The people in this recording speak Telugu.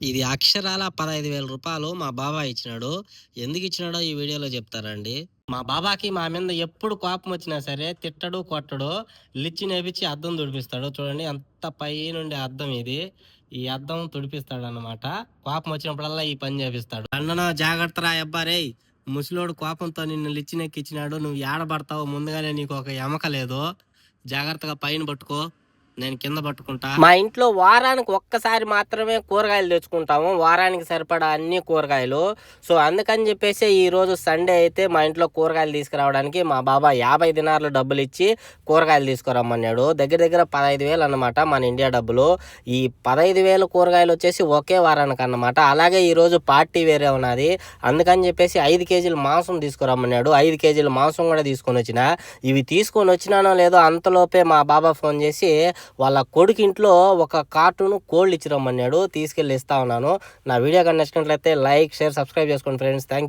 ఇది అక్షరాల 15,000 రూపాయలు మా బాబాయ్ ఇచ్చినాడు. ఎందుకు ఇచ్చినాడో ఈ వీడియోలో చెప్తారండి. మా బాబాకి మా మీద ఎప్పుడు కోపం వచ్చినా సరే తిట్టడు, కొట్టడు. లిచ్చినేపిచ్చి అద్దం తుడిపిస్తాడు. చూడండి ఎంత పైనుండే అద్దం ఇది. ఈ అద్దం తుడిపిస్తాడన్నమాట. కోపం వచ్చినప్పుడల్లా ఈ పని చేపిస్తాడు. అన్ననా జాగ్రత్తరా అబ్బా రేయ్! ముసలోడు కోపంతో నిన్ను లిచ్చినెక్కిచ్చినాడు. నువ్వు ఏడబడతావు ముందుగానే నీకు ఒక ఎమక లేదు. జాగ్రత్తగా పైన పట్టుకో. నేను కింద పట్టుకుంటా. మా ఇంట్లో వారానికి ఒక్కసారి మాత్రమే కూరగాయలు తెచ్చుకుంటాము. వారానికి సరిపడా అన్ని కూరగాయలు. సో అందుకని చెప్పేసి ఈరోజు సండే అయితే మా ఇంట్లో కూరగాయలు తీసుకురావడానికి మా బాబా 50 దినార్లు డబ్బులు ఇచ్చి కూరగాయలు తీసుకురమ్మన్నాడు. దగ్గర దగ్గర 15,000 అన్నమాట మన ఇండియా డబ్బులు. ఈ 15,000 కూరగాయలు వచ్చేసి ఒకే వారానికి అన్నమాట. అలాగే ఈరోజు పార్టీ వేరే ఉన్నది. అందుకని చెప్పేసి 5 కేజీలు మాంసం తీసుకురమ్మన్నాడు. 5 కేజీల మాంసం కూడా తీసుకొని వచ్చిన. ఇవి తీసుకొని వచ్చినానో లేదో అంతలోపే మా బాబా ఫోన్ చేసి వాళ్ళ కొడుకు ఇంట్లో ఒక కార్టూన్ కోళ్ళు ఇచ్చిరమ్మన్నాడు. తీసుకెళ్ళి ఇస్తా ఉన్నాను. నా వీడియో కానీ నచ్చినట్లయితే లైక్, షేర్, సబ్స్క్రైబ్ చేసుకోండి ఫ్రెండ్స్. Thank you.